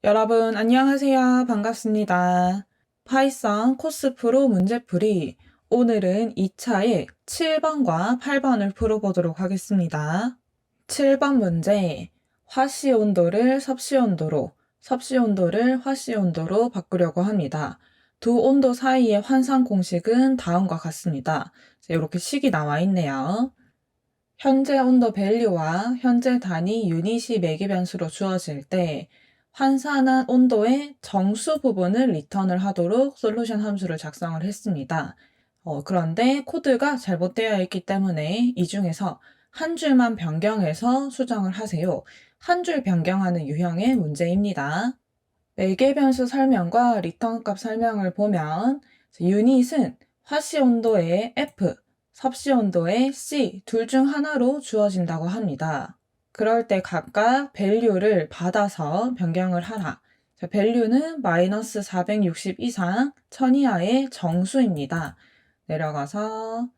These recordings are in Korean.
여러분, 안녕하세요. 반갑습니다. 파이썬 코스프로 문제풀이. 오늘은 2차의 7번과 8번을 풀어보도록 하겠습니다. 7번 문제. 화씨 온도를 섭씨 온도로, 섭씨 온도를 화씨 온도로 바꾸려고 합니다. 두 온도 사이의 환산 공식은 다음과 같습니다. 이렇게 식이 나와 있네요. 현재 온도 밸류와 현재 단위 유닛이 매개 변수로 주어질 때 환산한 온도의 정수 부분을 리턴을 하도록 솔루션 함수를 작성을 했습니다. 그런데 코드가 잘못되어 있기 때문에 이 중에서 한 줄만 변경해서 수정을 하세요. 한 줄 변경하는 유형의 문제입니다. 매개 변수 설명과 리턴 값 설명을 보면 유닛은 화씨 온도의 F, 섭씨 온도의 C 둘 중 하나로 주어진다고 합니다. 그럴 때 각각 밸류를 받아서 변경을 하라. 밸류는 마이너스 460 이상 1000 이하의 정수입니다. 내려가서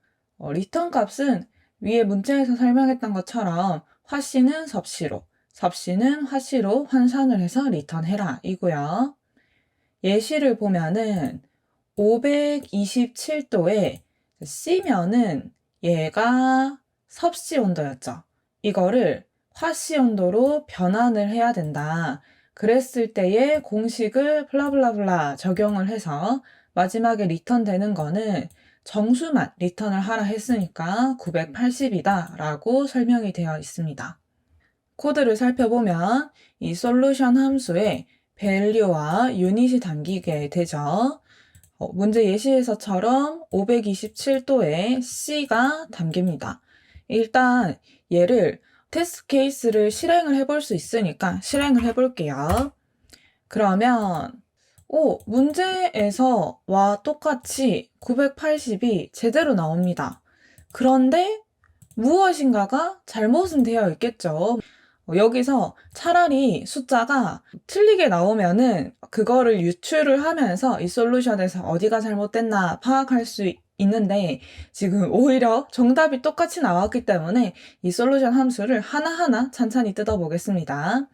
리턴 값은 위에 문제에서 설명했던 것처럼 화씨는 섭씨로, 섭씨는 화씨로 환산을 해서 리턴해라 이고요. 예시를 보면은 527도에 C면은 얘가 섭씨 온도였죠. 이거를 화씨 온도로 변환을 해야 된다. 그랬을 때의 공식을 블라블라블라 적용을 해서 마지막에 리턴되는 거는 정수만 리턴을 하라 했으니까 980이다 라고 설명이 되어 있습니다. 코드를 살펴보면 이 솔루션 함수에 value와 유닛이 담기게 되죠. 문제 예시에서처럼 527도에 C가 담깁니다. 일단 얘를 테스트 케이스를 실행을 해볼 수 있으니까 실행을 해볼게요. 그러면 문제에서와 똑같이 980이 제대로 나옵니다. 그런데 무엇인가가 잘못은 되어 있겠죠. 여기서 차라리 숫자가 틀리게 나오면은 그거를 유추를 하면서 이 솔루션에서 어디가 잘못됐나 파악할 수 있는데 지금 오히려 정답이 똑같이 나왔기 때문에 이 솔루션 함수를 하나하나 찬찬히 뜯어보겠습니다.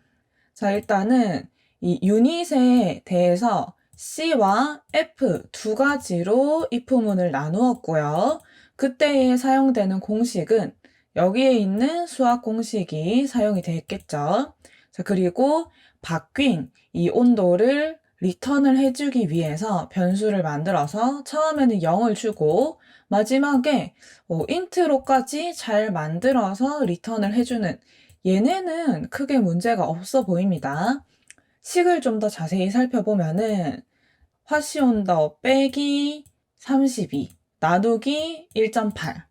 자, 일단은 이 유닛에 대해서 C와 F 두 가지로 if문을 나누었고요. 그때에 사용되는 공식은 여기에 있는 수학 공식이 사용이 됐겠죠. 자, 그리고 바뀐 이 온도를 리턴을 해주기 위해서 변수를 만들어서 처음에는 0을 주고 마지막에 int로까지 잘 만들어서 리턴을 해주는 얘네는 크게 문제가 없어 보입니다. 식을 좀 더 자세히 살펴보면은 화씨 온도 빼기 32 나누기 1.8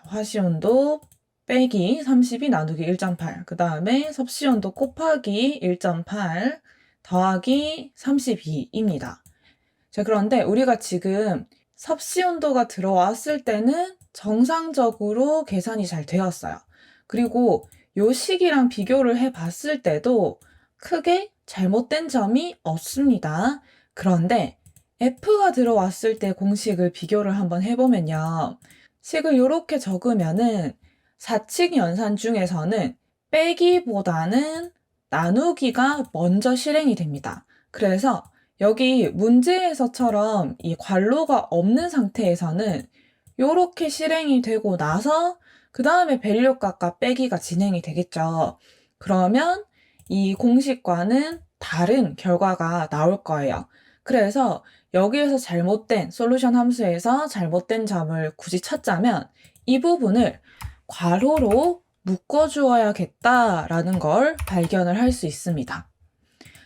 화씨 온도 빼기 32 나누기 1.8 그 다음에 섭씨 온도 곱하기 1.8 더하기 32입니다. 자, 그런데 우리가 지금 섭씨 온도가 들어왔을 때는 정상적으로 계산이 잘 되었어요. 그리고 요 식이랑 비교를 해봤을 때도 크게 잘못된 점이 없습니다. 그런데 F가 들어왔을 때 공식을 비교를 한번 해보면요. 식을 이렇게 적으면은 사칙 연산 중에서는 빼기보다는 나누기가 먼저 실행이 됩니다. 그래서 여기 문제에서처럼 이 괄호가 없는 상태에서는 이렇게 실행이 되고 나서 그 다음에 밸류 값과 빼기가 진행이 되겠죠. 그러면 이 공식과는 다른 결과가 나올 거예요. 그래서 여기에서 잘못된 솔루션 함수에서 잘못된 점을 굳이 찾자면 이 부분을 괄호로 묶어주어야겠다라는 걸 발견을 할 수 있습니다.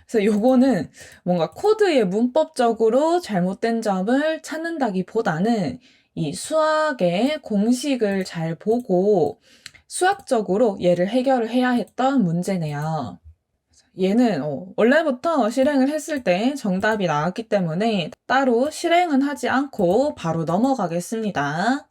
그래서 요거는 뭔가 코드의 문법적으로 잘못된 점을 찾는다기보다는 이 수학의 공식을 잘 보고 수학적으로 얘를 해결을 해야 했던 문제네요. 얘는 원래부터 실행을 했을 때 정답이 나왔기 때문에 따로 실행은 하지 않고 바로 넘어가겠습니다.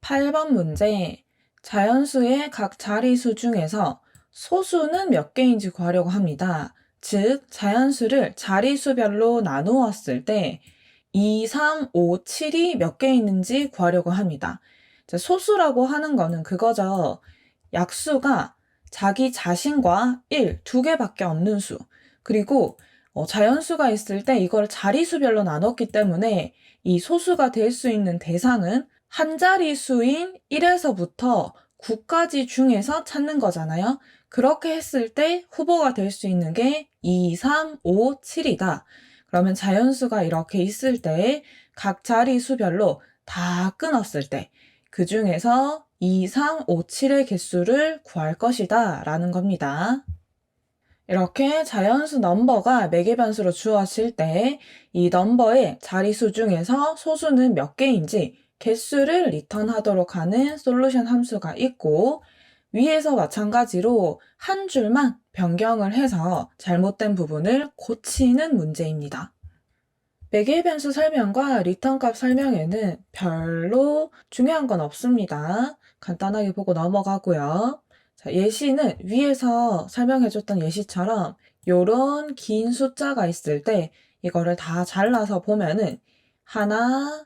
8번 문제. 자연수의 각 자리수 중에서 소수는 몇 개인지 구하려고 합니다. 즉, 자연수를 자리수별로 나누었을 때 2, 3, 5, 7이 몇 개 있는지 구하려고 합니다. 소수라고 하는 거는 그거죠. 약수가 자기 자신과 1, 두 개밖에 없는 수. 그리고 자연수가 있을 때 이걸 자리수별로 나눴기 때문에 이 소수가 될 수 있는 대상은 한 자리수인 1에서부터 9까지 중에서 찾는 거잖아요. 그렇게 했을 때 후보가 될 수 있는 게 2, 3, 5, 7이다. 그러면 자연수가 이렇게 있을 때 각 자리수별로 다 끊었을 때 그 중에서 2, 3, 5, 7의 개수를 구할 것이다 라는 겁니다. 이렇게 자연수 넘버가 매개변수로 주어질 때 이 넘버의 자리수 중에서 소수는 몇 개인지 개수를 리턴하도록 하는 솔루션 함수가 있고 위에서 마찬가지로 한 줄만 변경을 해서 잘못된 부분을 고치는 문제입니다. 매개변수 설명과 리턴값 설명에는 별로 중요한 건 없습니다. 간단하게 보고 넘어가고요. 자, 예시는 위에서 설명해줬던 예시처럼 요런 긴 숫자가 있을 때 이거를 다 잘라서 보면은 하나,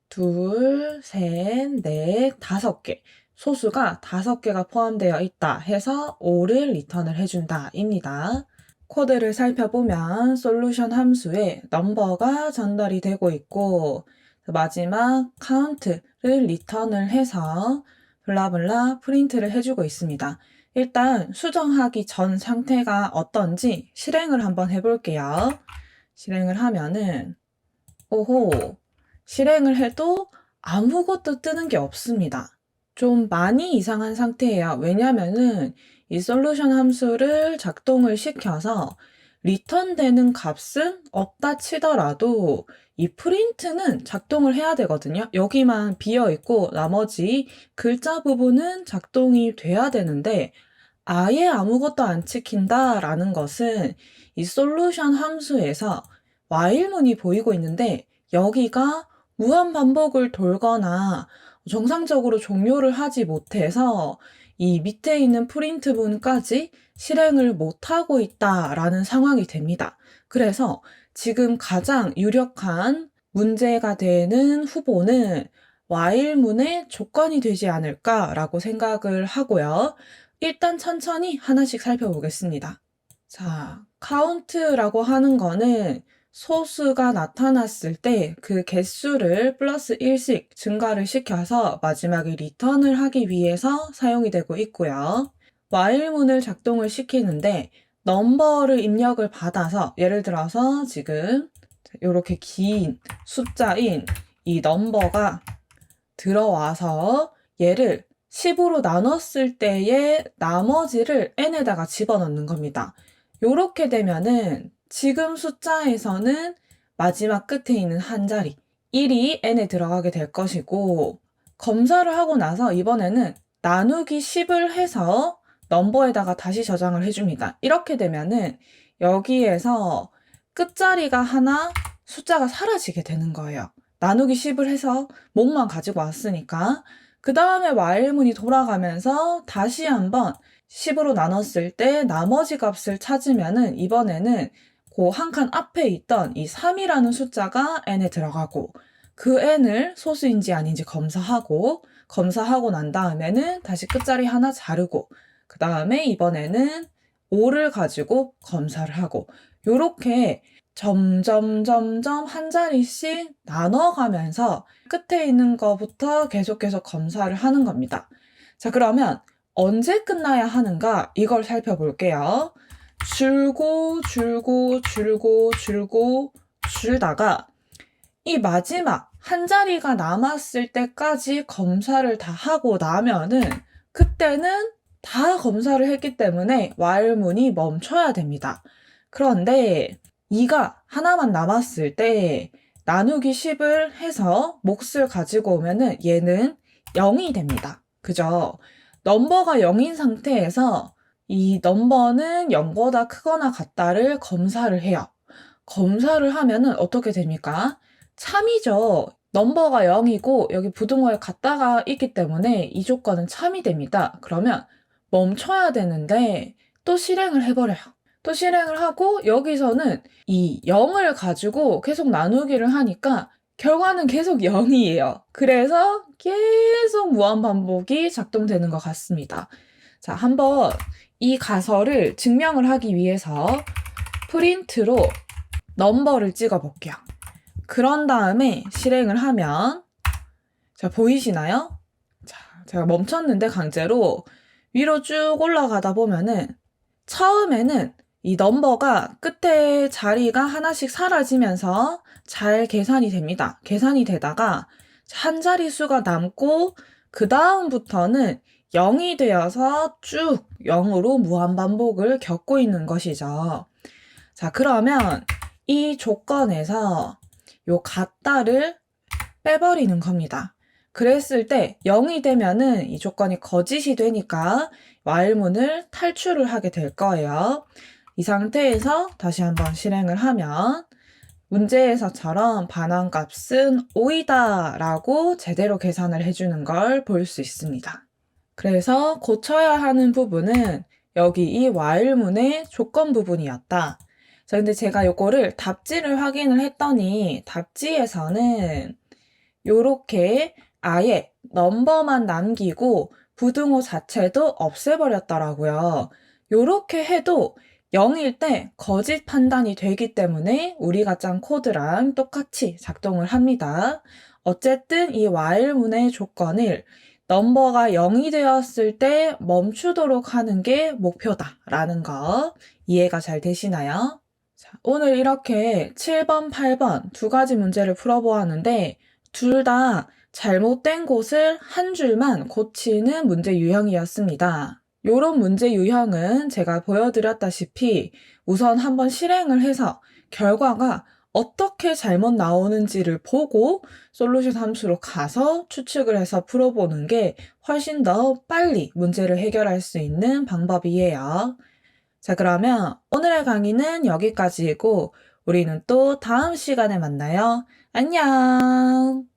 둘, 셋, 넷, 5개. 소수가 5개가 포함되어 있다 해서 5를 리턴을 해준다 입니다. 코드를 살펴보면 솔루션 함수에 넘버가 전달이 되고 있고 마지막 카운트를 리턴을 해서 블라블라 프린트를 해주고 있습니다. 일단 수정하기 전 상태가 어떤지 실행을 한번 해볼게요. 실행을 하면은 오호, 실행을 해도 아무것도 뜨는 게 없습니다. 좀 많이 이상한 상태예요. 왜냐면은 이 솔루션 함수를 작동을 시켜서 리턴되는 값은 없다 치더라도 이 프린트는 작동을 해야 되거든요. 여기만 비어 있고 나머지 글자 부분은 작동이 돼야 되는데 아예 아무것도 안 찍힌다라는 것은 이 솔루션 함수에서 while문이 보이고 있는데 여기가 무한 반복을 돌거나 정상적으로 종료를 하지 못해서 이 밑에 있는 프린트문까지 실행을 못하고 있다라는 상황이 됩니다. 그래서 지금 가장 유력한 문제가 되는 후보는 while문의 조건이 되지 않을까라고 생각을 하고요. 일단 천천히 하나씩 살펴보겠습니다. 자, 카운트라고 하는 거는 소수가 나타났을 때 그 개수를 플러스 1씩 증가를 시켜서 마지막에 리턴을 하기 위해서 사용이 되고 있고요. while문을 작동을 시키는데 넘버를 입력을 받아서 예를 들어서 지금 이렇게 긴 숫자인 이 넘버가 들어와서 얘를 10으로 나눴을 때의 나머지를 n에다가 집어넣는 겁니다. 이렇게 되면은 지금 숫자에서는 마지막 끝에 있는 한 자리 1이 n에 들어가게 될 것이고 검사를 하고 나서 이번에는 나누기 10을 해서 넘버에다가 다시 저장을 해줍니다. 이렇게 되면은 여기에서 끝자리가 하나 숫자가 사라지게 되는 거예요. 나누기 10을 해서 목만 가지고 왔으니까 그 다음에 while문이 돌아가면서 다시 한번 10으로 나눴을 때 나머지 값을 찾으면은 이번에는 그 한 칸 앞에 있던 이 3이라는 숫자가 n에 들어가고 그 n을 소수인지 아닌지 검사하고 난 다음에는 다시 끝자리 하나 자르고 그 다음에 이번에는 5를 가지고 검사를 하고 요렇게 점점 한 자리씩 나눠가면서 끝에 있는 거부터 계속 검사를 하는 겁니다. 자, 그러면 언제 끝나야 하는가 이걸 살펴볼게요. 줄다가 이 마지막 한 자리가 남았을 때까지 검사를 다 하고 나면은 그때는 다 검사를 했기 때문에 while문이 멈춰야 됩니다. 그런데 2가 하나만 남았을 때 나누기 10을 해서 몫을 가지고 오면은 얘는 0이 됩니다. 그죠? 넘버가 0인 상태에서 이 넘버는 0보다 크거나 같다를 검사를 해요. 검사를 하면은 어떻게 됩니까? 참이죠. 넘버가 0이고 여기 부등호에 같다가 있기 때문에 이 조건은 참이 됩니다. 그러면 멈춰야 되는데 또 실행을 해버려요. 또 실행을 하고 여기서는 이 0을 가지고 계속 나누기를 하니까 결과는 계속 0이에요. 그래서 계속 무한반복이 작동되는 것 같습니다. 자, 한번 이 가설을 증명을 하기 위해서 프린트로 넘버를 찍어 볼게요. 그런 다음에 실행을 하면, 자, 보이시나요? 자, 제가 멈췄는데 강제로 위로 쭉 올라가다 보면은 처음에는 이 넘버가 끝에 자리가 하나씩 사라지면서 잘 계산이 됩니다. 계산이 되다가 한 자릿수가 남고 그 다음부터는 0이 되어서 쭉 0으로 무한반복을 겪고 있는 것이죠. 자, 그러면 이 조건에서 요 같다를 빼버리는 겁니다. 그랬을 때 0이 되면은 이 조건이 거짓이 되니까 while문을 탈출을 하게 될 거예요. 이 상태에서 다시 한번 실행을 하면 문제에서처럼 반환값은 5이다 라고 제대로 계산을 해주는 걸 볼 수 있습니다. 그래서 고쳐야 하는 부분은 여기 이 while문의 조건 부분이었다. 자, 근데 제가 요거를 답지를 확인을 했더니 답지에서는 요렇게 아예 넘버만 남기고 부등호 자체도 없애버렸더라고요. 요렇게 해도 0일 때 거짓 판단이 되기 때문에 우리가 짠 코드랑 똑같이 작동을 합니다. 어쨌든 이 while문의 조건을 넘버가 0이 되었을 때 멈추도록 하는 게 목표다라는 거 이해가 잘 되시나요? 자, 오늘 이렇게 7번, 8번 두 가지 문제를 풀어보았는데 둘 다 잘못된 곳을 한 줄만 고치는 문제 유형이었습니다. 요런 문제 유형은 제가 보여드렸다시피 우선 한번 실행을 해서 결과가 어떻게 잘못 나오는지를 보고 솔루션 함수로 가서 추측을 해서 풀어보는 게 훨씬 더 빨리 문제를 해결할 수 있는 방법이에요. 자, 그러면 오늘의 강의는 여기까지이고 우리는 또 다음 시간에 만나요. 안녕!